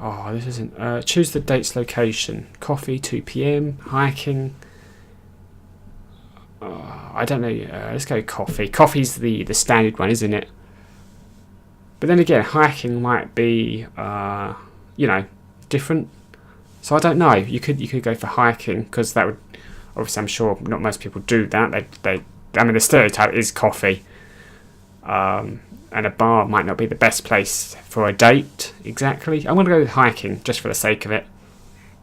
Oh, this isn't. Choose the date's location. Coffee, 2 p.m. Hiking. I don't know. Let's go coffee. Coffee's the standard one, isn't it? But then again, hiking might be, different. So I don't know. You could go for hiking because that would, obviously, I'm sure not most people do that. The stereotype is coffee. And a bar might not be the best place for a date, exactly. I'm going to go with hiking, just for the sake of it.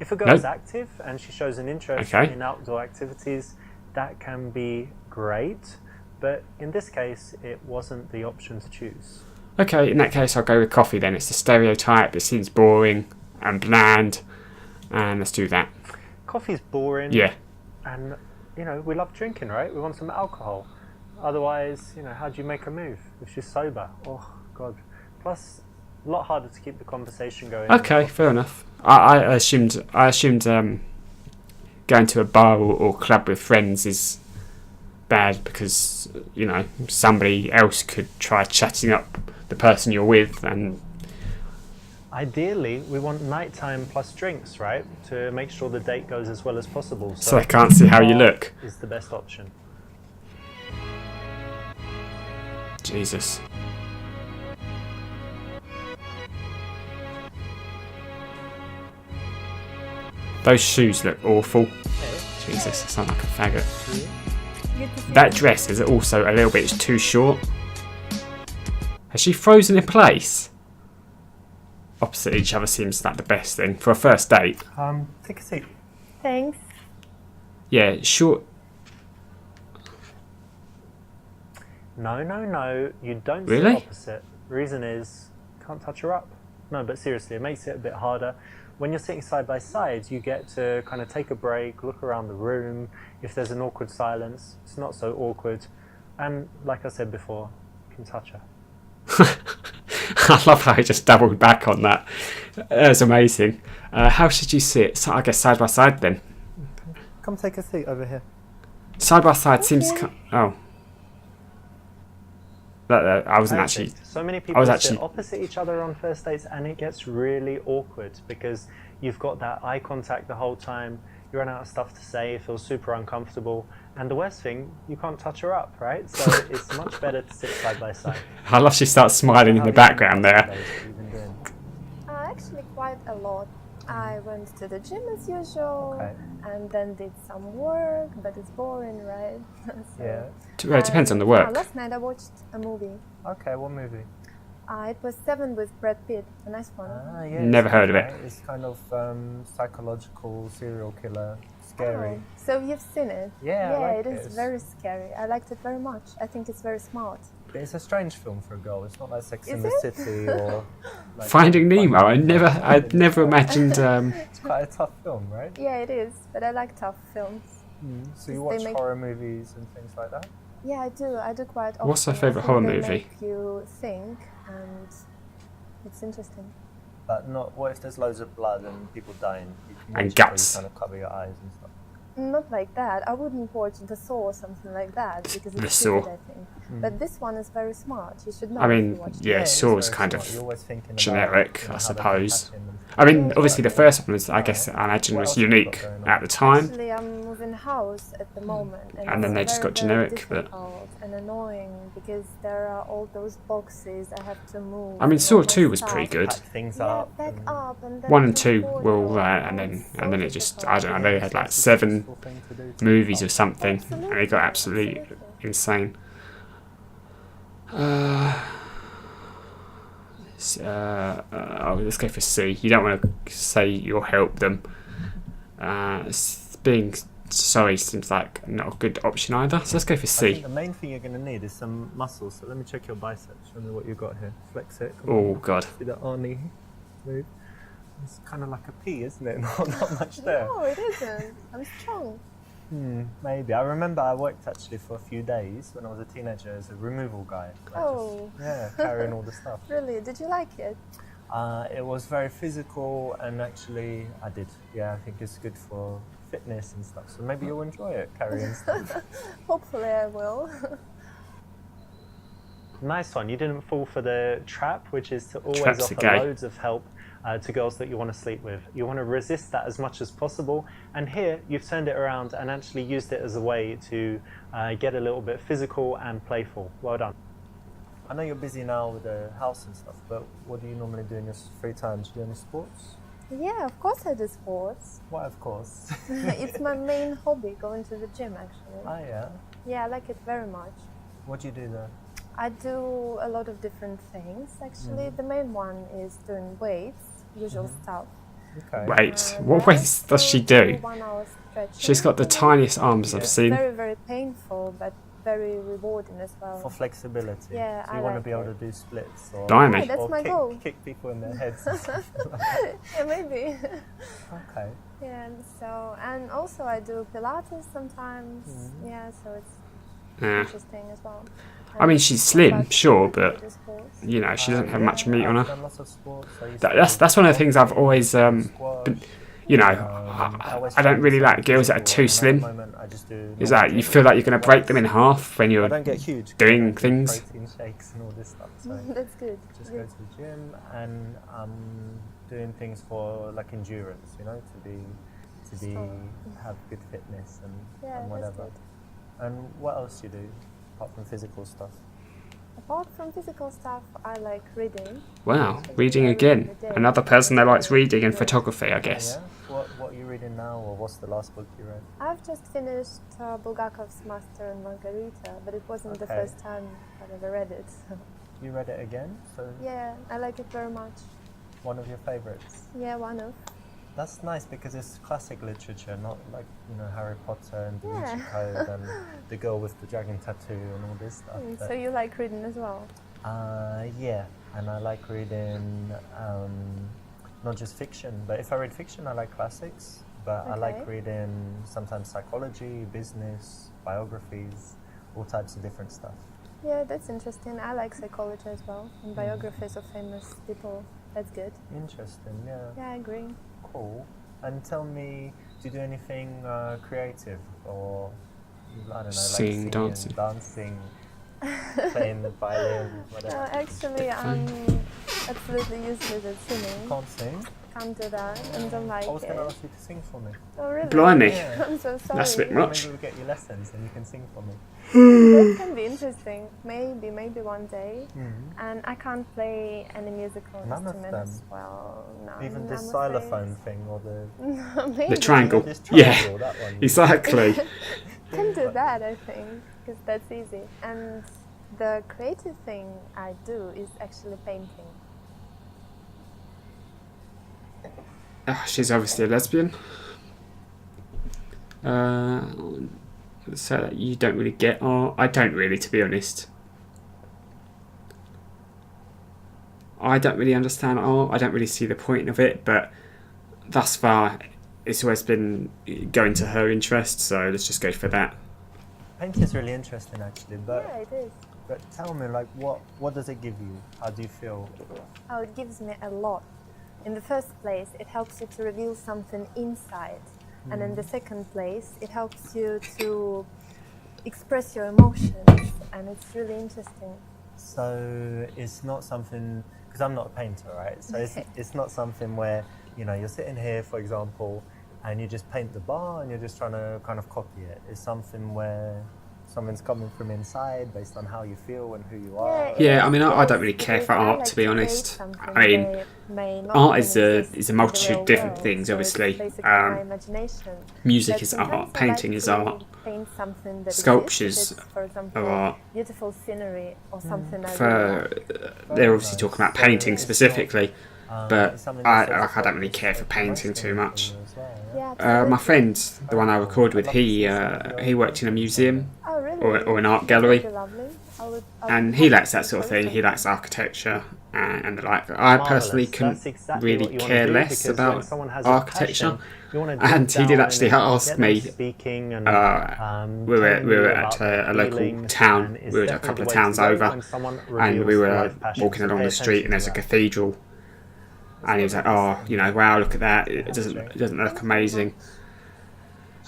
If a girl is active and she shows an interest in outdoor activities, that can be great. But in this case, it wasn't the option to choose. Okay, in that case, I'll go with coffee then. It's the stereotype. It seems boring and bland. And let's do that. Coffee's boring. Yeah. And, we love drinking, right? We want some alcohol. Otherwise, how do you make a move if she's sober? Oh, God. Plus, a lot harder to keep the conversation going. Okay, fair enough. I assumed going to a bar or club with friends is bad because, somebody else could try chatting up the person you're with. And ideally, we want nighttime plus drinks, right? To make sure the date goes as well as possible. So they can't see how you look. Is the best option. Jesus. Those shoes look awful. Jesus, I sound like a faggot. That dress is also a little bit too short. Has she frozen in place? Opposite each other seems like the best thing for a first date. Take a seat. Thanks. Yeah, short. No, you don't Really? sit opposite. Reason is, can't touch her up. No, but seriously, it makes it a bit harder. When you're sitting side by side, you get to kind of take a break, look around the room. If there's an awkward silence, it's not so awkward. And like I said before, you can touch her. I love how he just doubled back on that. That's amazing. How should you sit? So I guess side by side then. Come take a seat over here. Side by side seems. Oh. I wasn't actually. So many people sit opposite each other on first dates, and it gets really awkward because you've got that eye contact the whole time. You run out of stuff to say. It feels super uncomfortable, and the worst thing, you can't touch her up, right? So it's much better to sit side by side. I love she starts smiling in the background there. Actually, quite a lot. I went to the gym as usual, and then did some work, but it's boring, right? Well, it depends on the work. Last night I watched a movie. Okay, what movie? It was Seven with Brad Pitt, a nice one. Yeah, never heard of it. It's kind of psychological serial killer, scary. Oh, so you've seen it? Yeah, it is very scary. I liked it very much. I think it's very smart. But it's a strange film for a girl. It's not like Sex and the City or like Finding Nemo. I'd never imagined. It's quite a tough film, right? Yeah, it is. But I like tough films. So you watch horror movies and things like that? Yeah, I do. I do quite often. What's your favourite horror movie? Make you think, and it's interesting. But not. What if there's loads of blood and people dying? You can and guts. Kind of cover your eyes and stuff. Not like that. I wouldn't watch The Saw or something like that because it's stupid, I think. But this one is very smart. You should know. I mean, Saw is kind of generic, I suppose. I mean, obviously the first one was, I imagine, was unique at the time. Actually, I'm moving house at the moment, and then they just got generic, but and annoying because there are all those boxes I have to move. I mean, Saw 2 was pretty good. Back up, and then 1 and 2 were all right, and then it just, I don't know, they had like 7 movies or something, and it got absolutely insane. Let's go for C. You don't want to say you'll help them. Being sorry seems like not a good option either, so let's go for C. I think the main thing you're going to need is some muscles, so let me check your biceps. Show me what you've got here. Flex it. Oh, God. See that Arnie move? It's kind of like a P, isn't it? Not much there. No, it isn't. I'm strong. Maybe. I remember I worked actually for a few days when I was a teenager as a removal guy. Carrying all the stuff. Really? Did you like it? It was very physical, and actually I did. Yeah, I think it's good for fitness and stuff. So maybe you'll enjoy it, carrying stuff. Hopefully I will. Nice one. You didn't fall for the trap, which is to always Traps are offer gay. loads of help to girls that you want to sleep with. You want to resist that as much as possible. And here, you've turned it around and actually used it as a way to get a little bit physical and playful. Well done. I know you're busy now with the house and stuff, but what do you normally do in your free time? Do you do any sports? Yeah, of course I do sports. Why, of course. It's my main hobby, going to the gym actually. Oh, yeah. Yeah, I like it very much. What do you do there? I do a lot of different things actually. The main one is doing weights, usual stuff. Okay. Wait, what weights does she do? 1 hour stretching. She's got the tiniest arms I've Yeah. seen. Very, very painful, but very rewarding as well. For flexibility. Yeah, so you I want to like be able it. to do splits or, Blimey. Yeah, that's or my kick, goal. kick people in their heads. Yeah, maybe. Okay. Yeah, so, and also I do Pilates sometimes. Yeah, so it's Yeah. interesting as well. I mean, she's slim, sure, but do sports. you know, she doesn't have much meat on I've her. done lots of sports. I used That, to that's do that's one of the things I've always squash, been, you know, I don't really like girls that are too slim. Is that you feel like you're going to break them in half when I you're don't get huge. 'cause I doing don't do things. Protein shakes and all this stuff. So That's good. just go to the gym and doing things for like endurance, you know, to be have good fitness and Yeah, that's whatever. good. And what else do you do apart from physical stuff? Apart from physical stuff, I like reading. Wow, reading again. Another person that likes reading and photography, I guess. Yeah. What are you reading now, or what's the last book you read? I've just finished Bulgakov's Master and Margarita, but it wasn't the Okay. first time I've ever read it. You read it again, so Yeah, I like it very much. one of your favorites. Yeah, one of. That's nice because it's classic literature, not like, you know, Harry Potter and Da Vinci Yeah. Code and the girl with the dragon tattoo and all this stuff. So you like reading as well? Yeah, and I like reading not just fiction, but if I read fiction, I like classics. But I like Okay. reading sometimes psychology, business, biographies, all types of different stuff. Yeah, that's interesting. I like psychology as well, and biographies of famous people. That's good. Interesting, yeah. Yeah, I agree. Cool. And tell me, do you do anything creative or I don't know, Singing, like dancing. dancing, playing the violin, whatever? Actually, I'm absolutely useless at singing. Can't sing. Can't do that, and don't like I was going to it. ask you to sing for me. Oh, really? Blimey. Yeah. I'm so sorry. That's a bit much. Maybe we'll get you lessons and you can sing for me. That can be interesting. Maybe one day. Mm-hmm. And I can't play any musical None of instrument them? as well. No, Even this I'm xylophone afraid. thing or the Maybe. The triangle. This Yeah, triangle, that one. exactly. Can do that, I think, because that's easy. And the creative thing I do is actually painting. She's obviously a lesbian. So that you don't really get art. I don't really, to be honest. I don't really understand art. I don't really see the point of it, but thus far it's always been going to her interest, so let's just go for that. Painting is really interesting actually, Yeah, but it is. tell me, like, what does it give you? How do you feel? Oh, it gives me a lot. In the first place, it helps you to reveal something inside. And in the second place, it helps you to express your emotions. And it's really interesting. So it's not something, because I'm not a painter, right? So it's not something where, you know, you're sitting here, for example, and you just paint the bar and you're just trying to kind of copy it. It's something where something's coming from inside based on how you feel and who you are. Yeah, I mean, I don't really care for art, to be honest. I mean, art is a multitude of different things, obviously. Music is art, painting is art, sculptures are art. Beautiful scenery or something like They're obviously talking about painting specifically, but I don't really care for painting too much. My friend, the one I recorded with, he worked in a museum or an art gallery, and he likes that sort of thing. He likes architecture and the like. I personally couldn't really care less about architecture, and he did actually ask me. We were at a local town. We were a couple of towns over, and we were walking along the street, and there's a cathedral. And he was like, "Oh, you know, wow, look at that! It doesn't look amazing."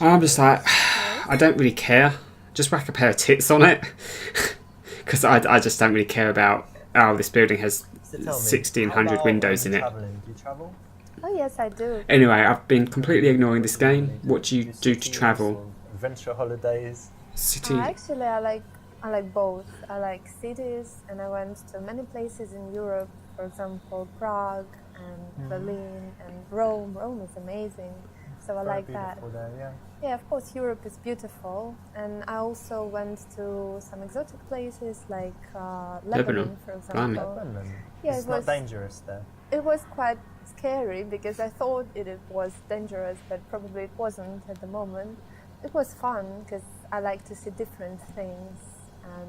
And I'm just like, I don't really care. Just whack a pair of tits on it, because I just don't really care about, oh, this building has So tell me, 1,600 how about windows when in you're it. traveling? Do you travel? Oh yes, I do. Anyway, I've been completely ignoring this game. What do you do to cities travel? or adventure holidays? City. Actually, I like both. I like cities, and I went to many places in Europe. For example, Prague and Berlin and Rome. Rome is amazing, so I Very like that. beautiful there, yeah. Yeah, of course, Europe is beautiful, and I also went to some exotic places like Lebanon, for example. Lebanon. Yeah, It's it not was dangerous there. it was quite scary because I thought it was dangerous, but probably it wasn't at the moment. It was fun because I like to see different things, and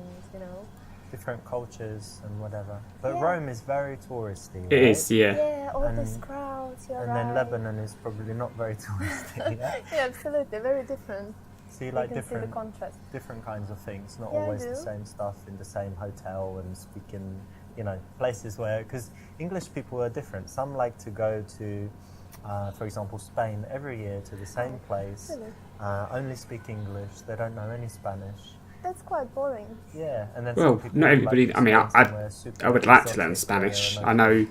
Different cultures and whatever. But Yeah. Rome is very touristy, right? It is, yeah. yeah, all these And- crowds. You're And right. then Lebanon is probably not very touristy. Yeah? Yeah, absolutely, very different. So you You like can see the different contrast. different kinds of things, not Yeah, I always the do. same stuff in the same hotel and speaking, places where, because English people are different. Some like to go to, for example, Spain every year to the same place, Really? only speak English, they don't know any Spanish. That's quite boring. Yeah, and then Well, some people not like everybody. to I mean, spend somewhere super I would like to exotic learn where Spanish. there are I no know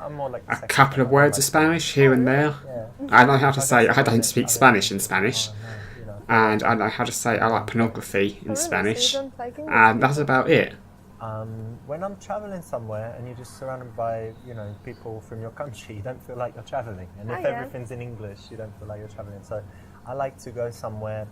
I'm more like the a second couple of one. I words like of Spanish here and there. Yeah. I know how to say I guess don't speak Spanish in Spanish, Oh, no, and I know how to say I like pornography in Oh, really? Spanish, So you don't like English and that's people? about it. When I'm traveling somewhere and you're just surrounded by, people from your country, you don't feel like you're traveling. And if Oh, yeah. everything's in English, you don't feel like you're traveling. So I like to go somewhere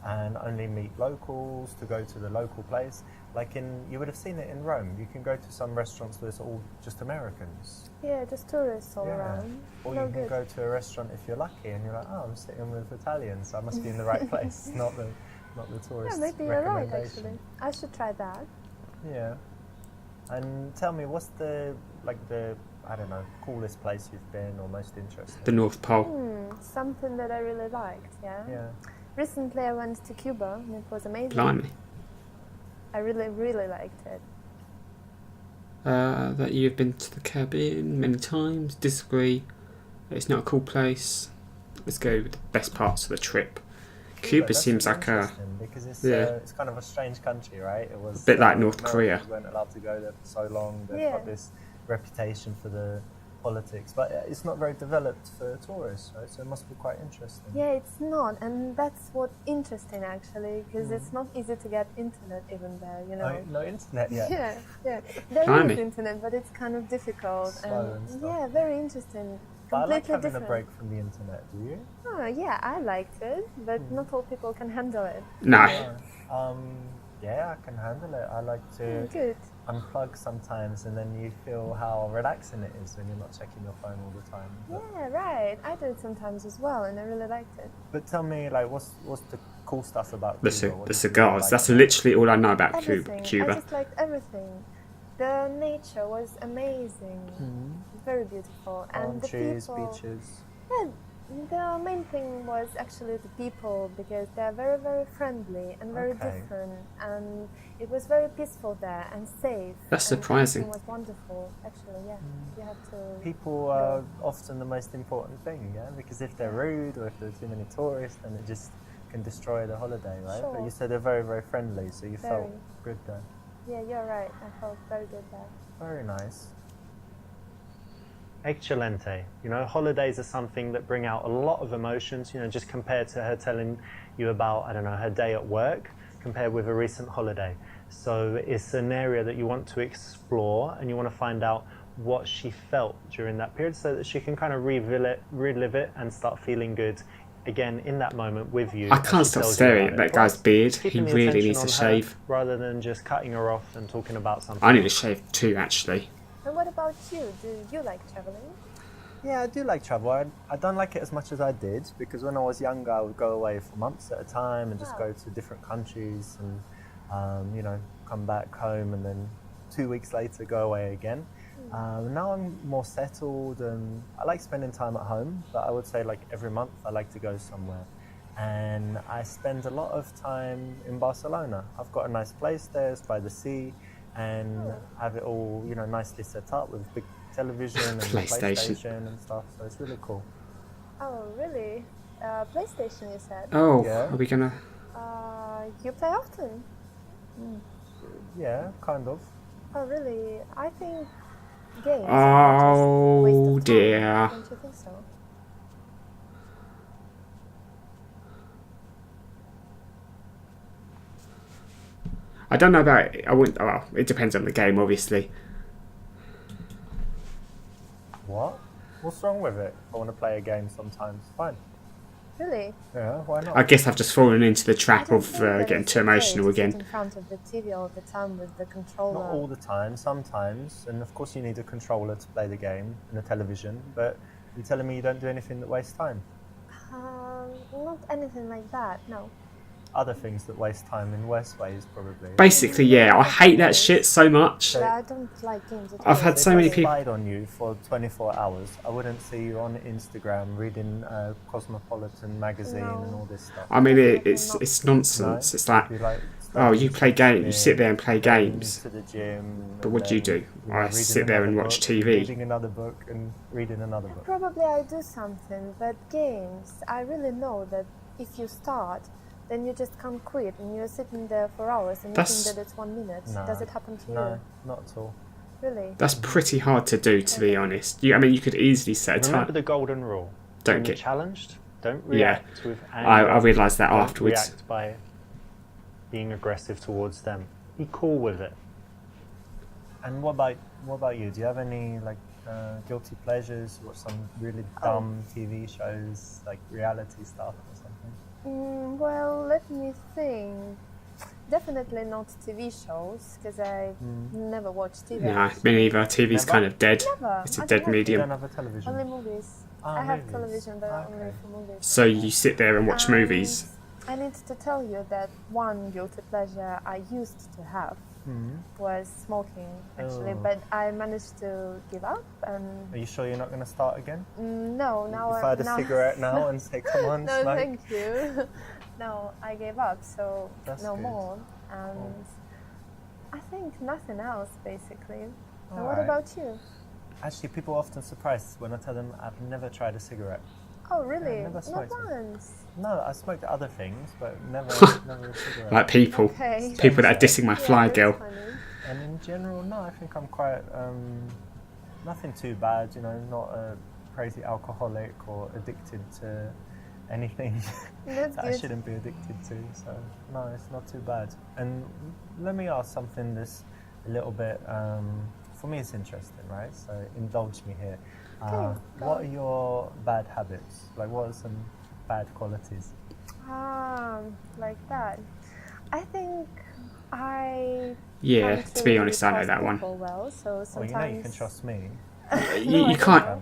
and only meet locals, to go to the local place. Like you would have seen it in Rome. You can go to some restaurants where it's all just Americans. Yeah, just tourists all Yeah. around. Or No you can good. go to a restaurant if you're lucky and you're like, oh, I'm sitting with Italians, so I must be in the right place, not the tourist Yeah, maybe you're right. recommendation. Actually, I should try that. Yeah. And tell me, what's the I don't know, coolest place you've been or most interesting? The North Pole. Something that I really liked. Yeah. Yeah. Recently, I went to Cuba, and it was amazing. Blimey. I really, really liked it. That you've been to the Caribbean many times. Disagree. It's not a cool place. Let's go with the best parts of the trip. Cuba that's seems really like a interesting because it's yeah. it's kind of a strange country, right? It was bit like North Americans Korea. weren't allowed to go there for so long. They've Yeah. got this reputation for the politics, but it's not very developed for tourists, right? So it must be quite interesting. Yeah, it's not, and that's what's interesting actually, because it's not easy to get internet even there. No internet yet. Yeah, yeah. There Blimey. is internet, but it's kind of difficult. Slow and stuff. Yeah, very interesting. But I like Completely having different. a break from the internet. Do you? Oh, yeah, I liked it, but not all people can handle it. no. Yeah, I can handle it. I like to Good. unplug sometimes, and then you feel how relaxing it is when you're not checking your phone all the time. Yeah, right. I do it sometimes as well, and I really liked it. But tell me, like, what's the cool stuff about The, Cuba? What the did you cigars. like That's about it? literally all I know about Everything. I Cuba. just liked everything. The nature was amazing, very beautiful, Palm and the trees, people. beaches. Yeah, the main thing was actually the people because they're very, very friendly and very Okay. different, and it was very peaceful there and safe. That's and surprising. everything was wonderful, actually. Yeah, you have to. People are often the most important thing, yeah? Because if they're rude or if there are too many tourists, then it just can destroy the holiday, right? But Sure. you said they're very, very friendly, so you felt Very. good there. Yeah, you're right. I felt very good there. Very nice. Excelente. Holidays are something that bring out a lot of emotions, just compared to her telling you about, I don't know, her day at work, compared with a recent holiday. So it's an area that you want to explore and you want to find out what she felt during that period so that she can kind of relive it and start feeling good again in that moment with you. I as can't she stop tells you staring about at it. that guy's beard. He Keeping the really attention needs to on her shave. rather than just cutting her off and talking about something. I need to shave too, actually. And what about you? Do you like traveling? Yeah, I do like travel. I don't like it as much as I did because when I was younger, I would go away for months at a time and just Wow. go to different countries and, come back home and then 2 weeks later go away again. Now I'm more settled and I like spending time at home, but I would say like every month I like to go somewhere. And I spend a lot of time in Barcelona. I've got a nice place there, it's by the sea, and have it all, nicely set up with big television and PlayStation. PlayStation and stuff. So it's really cool. Oh, really? PlayStation, you said? Oh, Yeah. are we gonna? You play often? Yeah, kind of. Oh, really? I think games are just a waste Oh of time. dear. Don't you think so? I don't know about it. I wouldn't. Well, it depends on the game, obviously. What? What's wrong with it? I want to play a game sometimes. Fine. Really? Yeah, why not? I guess I've just fallen into the I trap don't of think that getting it's too okay emotional to sit again. in front of the TV all the time with the controller. Not all the time, sometimes. And of course you need a controller to play the game and a television, but you're telling me you don't do anything that wastes time? Not anything like that. No. Other things that waste time in worse ways, probably. Basically, yeah, I hate that shit so much. But I don't like games at all. I've had so many If I people. spied on you for 24 hours, I wouldn't see you on Instagram reading Cosmopolitan magazine and all this stuff. I mean, Definitely it's not. it's nonsense. No? It's like, You'd be like oh, you play studying, game. You sit there and play going games. to the gym. But and what do you then, do? you know, I reading sit there and another watch book, TV. Reading another book and reading another book. Probably I do something, but games, I really know that if you start, then you just can't quit and you're sitting there for hours and you That's- think that it's 1 minute. No, Does it happen to No, you? not at all. Really? That's pretty hard to do, to be honest. I mean, you could easily set a Remember time. the golden rule. Don't when you're get- challenged, don't Yeah. react with anger. I realised that Don't afterwards. react by being aggressive towards them. Be cool with it. And what about you? Do you have any guilty pleasures? Watch some really dumb TV shows, like reality stuff or something? Well, let me think. Definitely not TV shows, because I never watch TV. No, me neither. TV's Never? kind of dead. Never. It's a I dead don't have You medium. don't have a television? Only movies. Ah, I have movies. television, but only Okay. for movies. So you sit there and watch And movies. I need to tell you that one guilty pleasure I used to have was smoking, actually, Oh. but I managed to give up. And Are you sure you're not going to start again? no, now If I had a cigarette now and say, come on, no, smoke. thank you. No, I gave up, so That's no good. more. And I think nothing else, basically. And what Alright. about you? Actually, people are often surprised when I tell them I've never tried a cigarette. Oh, really? never Not smoked one. once. No, I smoked other things, but never a cigarette. Like people. Okay. People that are dissing my fly that's girl. funny. And in general, no, I think I'm quite, nothing too bad, not a crazy alcoholic or addicted to anything That's that I good. shouldn't be addicted to. So, no, it's not too bad. And let me ask something that's a little bit, for me it's interesting, right? So indulge me here. Okay, go What on. are your bad habits? Like, what are some bad qualities? Like that. I think I Yeah, can't to be really honest, I know trust that one. people well, so Well, sometimes you can trust me. You can't.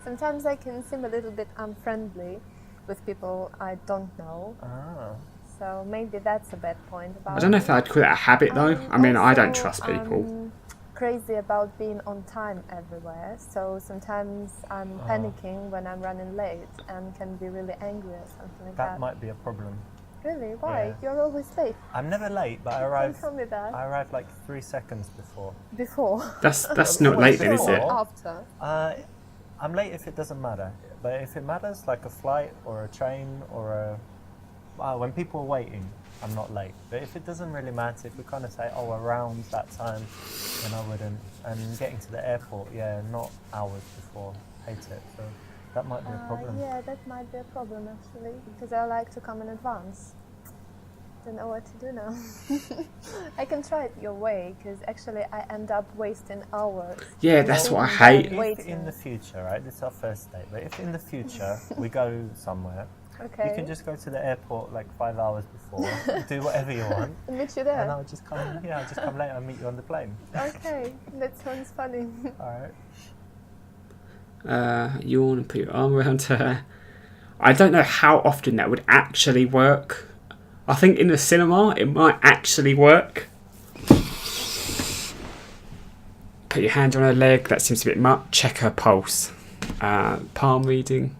sometimes I can seem a little bit unfriendly with people I don't know. Ah. So maybe that's a bad point about I don't know if me. I'd call it a habit though. I mean, I don't Also, trust people. I'm crazy about being on time everywhere. So sometimes I'm panicking when I'm running late and can be really angry or something like That that. might be a problem. Really? Why? Yeah. You're always late. I'm never late, but I Don't arrive. tell me that. I arrive like 3 seconds before. Before. That's not late then, is Before. it? After. I'm late if it doesn't matter, but if it matters, like a flight or a train or when people are waiting, I'm not late. But if it doesn't really matter, if we kind of say, oh, around that time, then I wouldn't. And getting to the airport, yeah, not hours before. Hate it. So that might be a problem. Yeah, that might be a problem actually, because I like to come in advance. Don't know what to do now. I can try it your way, because actually I end up wasting hours. Yeah, that's what I sitting there hate. If waiting. in the future, right, this is our first date, but if in the future we go somewhere, Okay. you can just go to the airport like 5 hours before, do whatever you want, I'll meet you and there. I'll just come. Yeah, I'll just come later and meet you on the plane. Okay, that sounds funny. All right. Yawn and put your arm around her. I don't know how often that would actually work. I think in the cinema it might actually work. Put your hand on her leg. That seems a bit much. Check her pulse. Palm reading.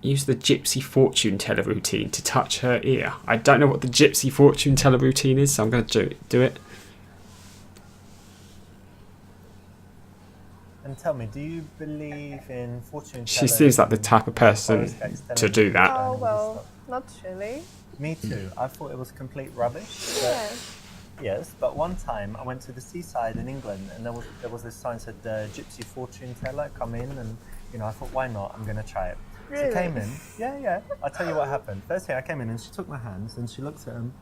Use the Gypsy Fortune Teller routine to touch her ear. I don't know what the Gypsy Fortune Teller routine is, so I'm going to do it. And tell me, do you believe in fortune She tellers seems like the and type of person horoscopes to do telling that. you Oh all this well, stuff? not really. Me too. I thought it was complete rubbish. But yes, but one time I went to the seaside in England, and there was this sign said the gypsy fortune teller come in, and I thought, why not? I'm gonna try it. Really? She came in. Yeah. I'll tell you what happened. First thing, I came in and she took my hands and she looked at them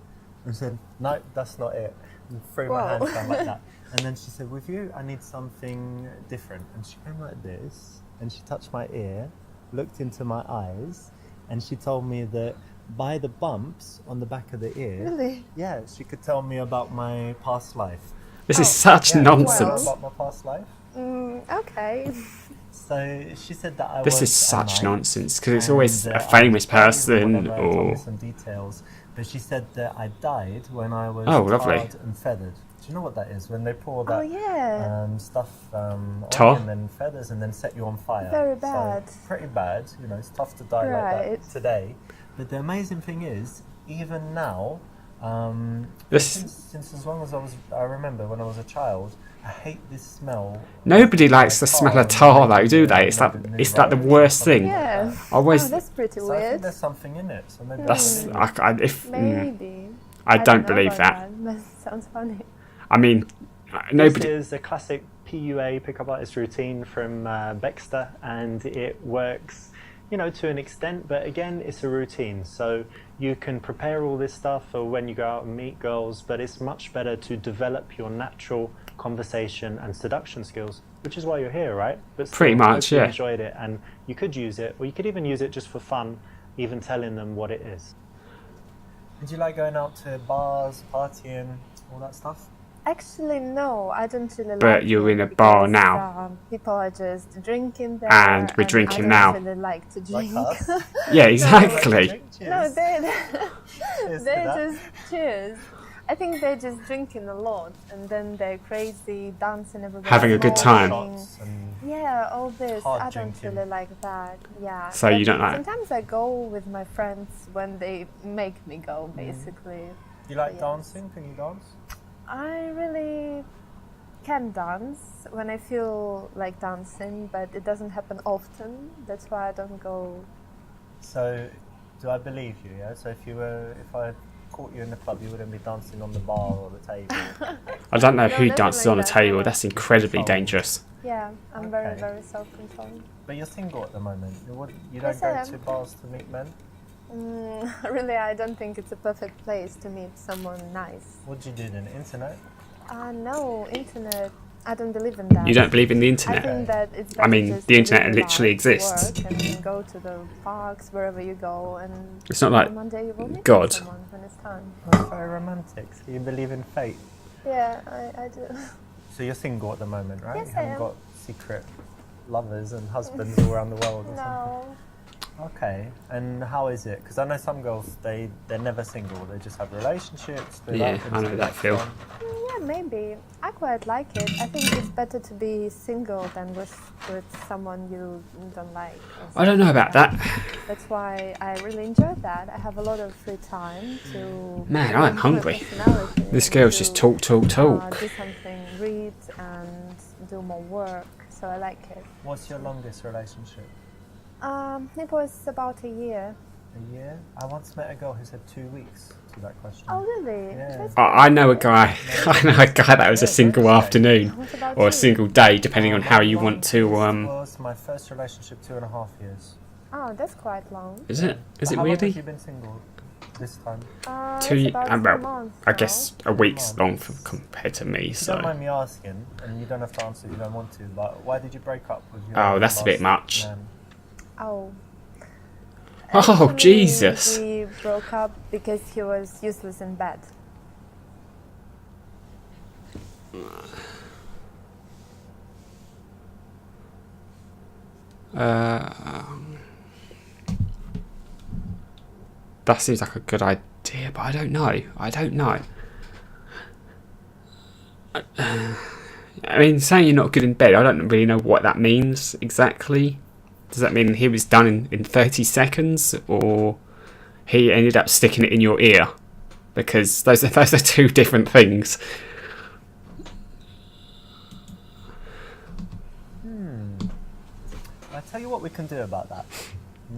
and said, "No, that's not it." And threw my hands down like that. And then she said, "With you, I need something different." And she came like this, and she touched my ear, looked into my eyes, and she told me that by the bumps on the back of the ear, Really? yeah, she could tell me about my past life. This is such Yeah, nonsense. about my past life. Okay. So she said that I This was is a such knight, nonsense because it's and, always a I famous was brave person whatever, told me or. some details. But she said that I died when I was Oh, lovely. tarred and feathered. Do you know what that is? When they pour that stuff on Tar? you and then feathers and then set you on fire. Very bad. So, pretty bad. It's tough to die like Right. that today. But the amazing thing is, even now, This since as long as I remember when I was a child, I hate this smell. Nobody likes the smell of tar, though, do they? It's like the the worst thing. Yeah. I always. That's pretty So I think weird. there's something in it. So maybe That's if Maybe. I don't know believe about that. That sounds funny. I mean, This nobody. is a classic PUA pickup artist routine from Baxter, and it works, to an extent. But again, it's a routine, so you can prepare all this stuff for when you go out and meet girls. But it's much better to develop your natural conversation and seduction skills, which is why you're here, right? But still, Pretty much, hope you yeah. enjoyed it, and you could use it, or you could even use it just for fun, even telling them what it is. Did you like going out to bars, partying, all that stuff? Actually, no, I don't really But like you're it in a bar because, now. People are just drinking there. And we're drinking I now. don't really like to Like drink. us? Yeah, exactly. No, Cheers. they to that. just cheers. I think they're just drinking a lot, and then they're crazy, dancing everywhere. Having a good time. Shots and Yeah, all this. Hard I don't drinking. really like that. Yeah. So but you don't like- Sometimes I go with my friends when they make me go, basically. You like Yes. dancing? Can you dance? I really can dance when I feel like dancing, but it doesn't happen often. That's why I don't go. So, do I believe you? Yeah. So if I caught you in the club, you wouldn't be dancing on the bar or the table. I don't know No, who nothing dances like on a that, table. no. That's incredibly Oh. dangerous. Yeah, I'm very, Okay. very self-controlled. But you're single at the moment. You don't Yes, I go am. to bars to meet men. Really, I don't think it's a perfect place to meet someone nice. What do you do then? Internet? No, internet. I don't believe in that. You don't believe in the I internet? think that it's I better mean, just the to internet live literally life, exists. work and go to the parks wherever you go, and It's not like one day you will meet God. someone when it's time. That's very romantic. So you believe in fate. Yeah, I do. So you're single at the moment, right? Yes, you I haven't am. got secret lovers and husbands all around the world or something. No. Okay, and how is it? Because I know some girls, they're never single. They just have relationships. They Yeah, like I know into that feel. fun. Yeah, maybe. I quite like it. I think it's better to be single than with someone you don't like. or I don't know something about like that. That's why I really enjoy that. I have a lot of free time to. Man, to I'm improve hungry. personality This and girl's to, just talk. Do something, read and do more work. So I like it. What's your longest relationship? It was about a year. A year? I once met a girl who said 2 weeks to that question. Oh, really? Yeah. That's I know a good. guy. I know a guy that was a single afternoon What about or you? a single day, depending on My how you want to. longest was my first relationship, 2.5 years. Oh, that's quite long. Is it? Is it How long have really? you been single this time? Two It's ye- about about- 2 months I now. guess a week's months. long compared to me. If you So. don't mind me asking, and you don't have to answer if you don't want to, but why did you break up with your Oh, that's a bit last much. man? Oh. Oh, Actually, Jesus. We broke up because he was useless in bed. That seems like a good idea, but I don't know. I mean, saying you're not good in bed, I don't really know what that means exactly. Does that mean he was done in 30 seconds, or he ended up sticking it in your ear? Because those are two different things. I'll tell you what we can do about that.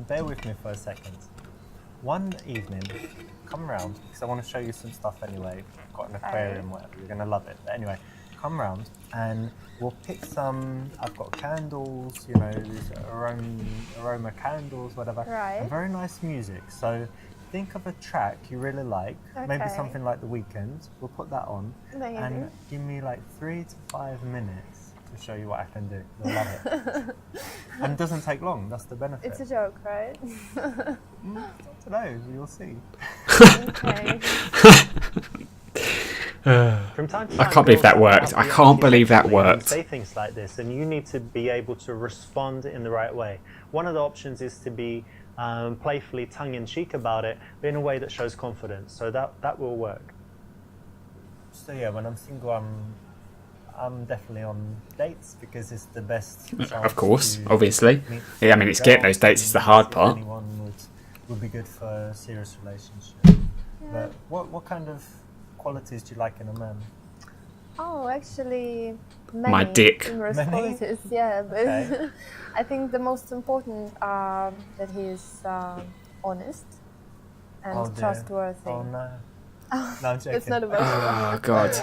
Bear with me for a second. one evening, come round, because I want to show you some stuff anyway. I've got an aquarium, whatever, you're going to love it. But anyway, come round and we'll pick some, I've got candles, you know, these aroma candles, whatever. Right. And very nice music. So think of a track you really like, maybe Okay. something like The Weeknd. We'll put that on. Amazing. And give me like 3 to 5 minutes to show you what I can do. You'll love it. And it doesn't take long, that's the benefit. It's a joke, right? I don't know, you'll see. Okay. From time to I time, can't believe that girls worked. will I can't believe that actually worked. say things like this, and you need to be able to respond in the right way. One of the options is to be playfully tongue-in-cheek about it, but in a way that shows confidence. So that will work. So yeah, when I'm single, I'm definitely on dates because it's the best. Of course, obviously. Yeah, I mean, it's getting those dates is the hard part. Anyone would be good for a serious relationship. But what kind of qualities do you like in a man? Oh, actually, many My dick. numerous Many? qualities, yeah. But Okay. I think the most important are that he is honest and Oh, dear. trustworthy. Oh no. No, I'm joking. It's not about Oh, God.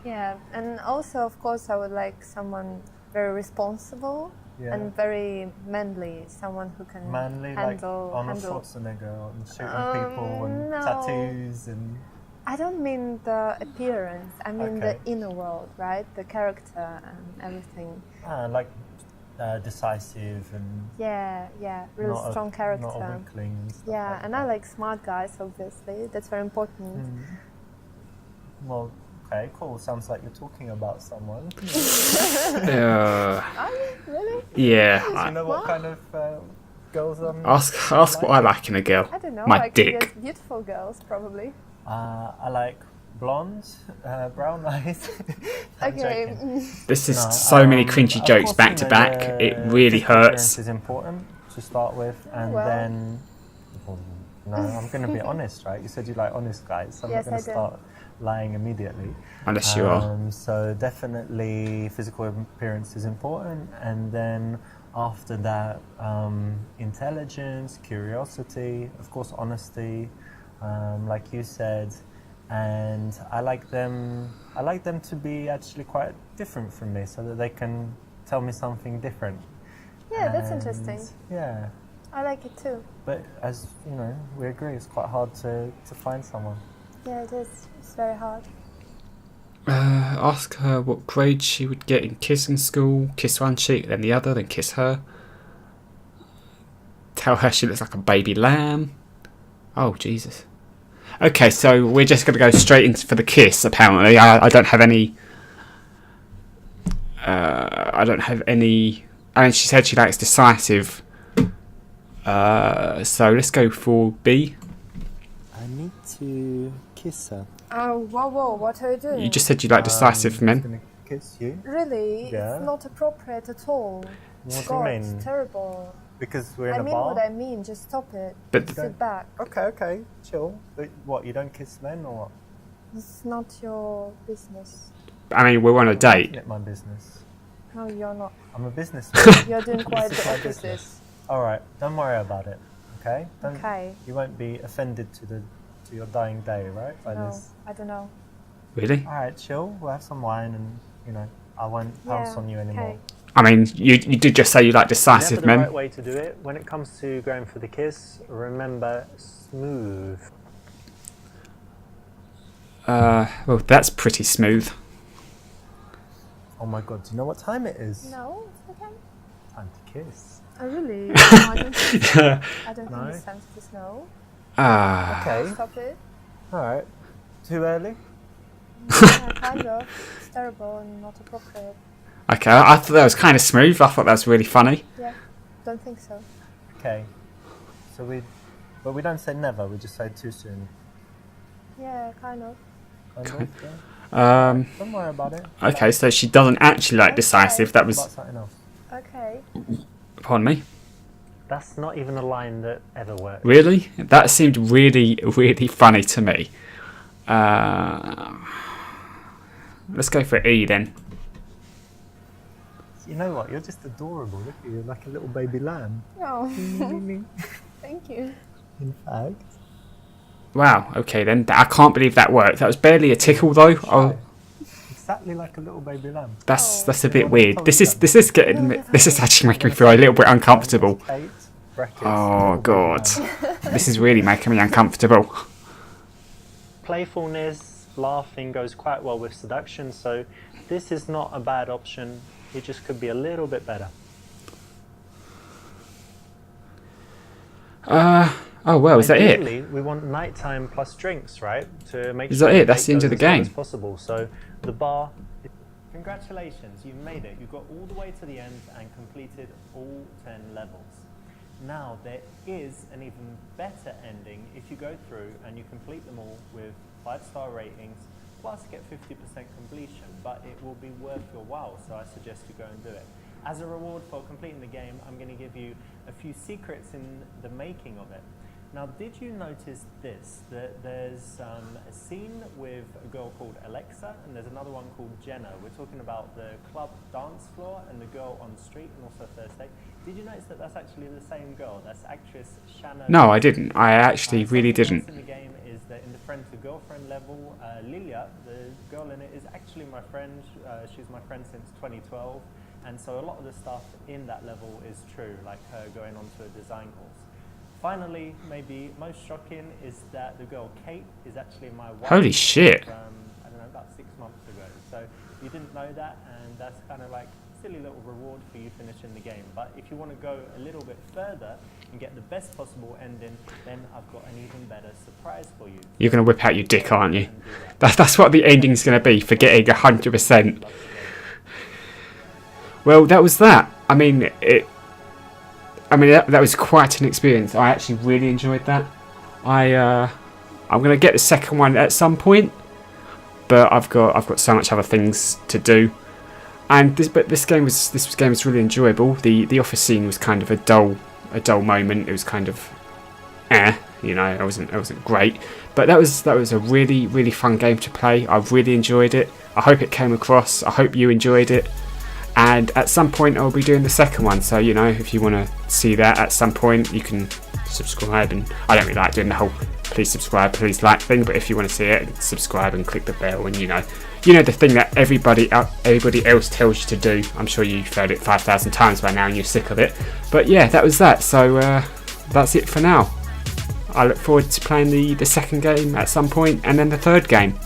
Yeah, and also, of course, I would like someone very responsible Yeah. and very manly, someone who can Manly, like handle. Arnold Schwarzenegger and shooting people and no. tattoos and. I don't mean the appearance. I mean Okay. the inner world, right? The character and everything. Like decisive and Yeah, really not strong character. not a weakling and stuff Yeah, like and that. I like smart guys, obviously. That's very important. Well, okay, cool. Sounds like you're talking about someone. Are you really? Yeah. Do you know what kind of girls Ask what I like in a girl. I don't know. My like dick. yes, beautiful girls, probably. I like blonde, brown eyes. I'm Okay. joking. This is No, so many cringy of jokes course, back you to know, back. the It really physical appearance hurts. is important to start with, and Well. then. No, I'm going to be honest, right? You said you like honest guys, so I'm Yes, not going I to do. start lying immediately. Unless you are. So definitely physical appearance is important, and then after that, intelligence, curiosity, of course, honesty, like you said, and I like them to be actually quite different from me, so that they can tell me something different. Yeah, that's And, interesting. Yeah, I like it too. but as you know, we agree it's quite hard to find someone. Yeah, it is. It's very hard. Ask her what grade she would get in kissing school. Kiss one cheek, then the other, then kiss her. Tell her she looks like a baby lamb. Oh, Jesus. Okay, so we're just going to go straight in for the kiss, apparently. I don't have any... I mean, she said she likes decisive. So let's go for B. I need to kiss her. Oh, whoa, what are you doing? You just said you like decisive I'm men. gonna kiss you. Really? Yeah. It's not appropriate at all. What God, do you mean? it's terrible. Because we're in I a mean bar? what I mean. Just stop it. But Sit back. Okay, chill. But what, you don't kiss men or what? It's not your business. I mean, we're on a Making date. it my business. No, you're not. I'm a businessman. You're doing quite This is the my opposite. business. Alright, don't worry about it. Okay? Okay. You won't be offended to your dying day, right? By No, this. I don't know. Really? Alright, chill. We'll have some wine and, you know, I won't pounce Yeah, on you anymore. okay. I mean, you did just say you like decisive Never the men. right way to do it. When it comes to going for the kiss, remember smooth. Well, that's pretty smooth. Oh my god, do you know what time it is? No, it's okay. Time to kiss. Oh, really? No, I don't think so. Yeah. I don't No? think it's time to kiss. No. Okay. Stop it. Alright. Too early? Yeah, kind of. It's terrible and not appropriate. Okay, I thought that was kind of smooth. I thought that was really funny. Yeah, don't think so. Okay. So but we don't say never, we just say too soon. Yeah, kind of. Kind of, yeah. Don't worry about it. Okay, so she doesn't actually like decisive. That About was... something else. Okay. Pardon me? That's not even a line that ever works. Really? That seemed really, really funny to me. Let's go for E then. You know what? You're just adorable. Look at you, like a little baby lamb. No, In thank you. fact, Wow. Okay then. I can't believe that worked. That was barely a tickle though. Oh, Exactly like a little baby lamb. that's a bit weird. This is actually making me feel a little bit uncomfortable. Kate, brackets, Oh little baby god, lamb. this is really making me uncomfortable. Playfulness, laughing goes quite well with seduction, so this is not a bad option. It just could be a little bit better. Oh well, is that it? Ideally, we want nighttime plus drinks, right? To make Is sure that we it? That's make the end of those the as well game. as possible. So the bar. Congratulations, you made it. You got all the way to the end and completed all 10 levels. Now there is an even better ending if you go through and you complete them all with 5-star ratings, plus get 50% completion. But it will be worth your while, so I suggest you go and do it. As a reward for completing the game, I'm going to give you a few secrets in the making of it. Now, did you notice this? That there's a scene with a girl called Alexa, and there's another one called Jenna. We're talking about the club dance floor and the girl on the street, and also Thursday. Did you notice that that's actually the same girl? That's actress Shanna. No, I didn't. I actually really Something didn't. else in the game is that in the friend to girlfriend level, Lilia, the girl in it, is actually my friend. She's my friend since 2012, and so a lot of the stuff in that level is true, like her going on to a design course. Finally, maybe most shocking is that the girl Kate is actually my wife. Holy shit. From, I don't know, about 6 months ago. So you didn't know that, and that's kind of like a silly little reward for you finishing the game. But if you want to go a little bit further and get the best possible ending, then I've got an even better surprise for you. You're going to whip out your dick, aren't you? That's what the ending's going to be, for getting 100%. Well, that was that. I mean, that was quite an experience. I actually really enjoyed that. I'm going to get the second one at some point, but I've got so much other things to do. And this game was really enjoyable. The office scene was kind of a dull moment. It was kind of it wasn't great. But that was a really, really fun game to play. I really enjoyed it. I hope it came across. I hope you enjoyed it. And at some point I'll be doing the second one, so if you want to see that at some point, you can subscribe. And I don't really like doing the whole please subscribe, please like thing, but if you want to see it, subscribe and click the bell, and the thing that everybody else tells you to do. I'm sure you've heard it 5,000 times by now and you're sick of it, but yeah, that was that. So that's it for now. I look forward to playing the second game at some point, and then the third game.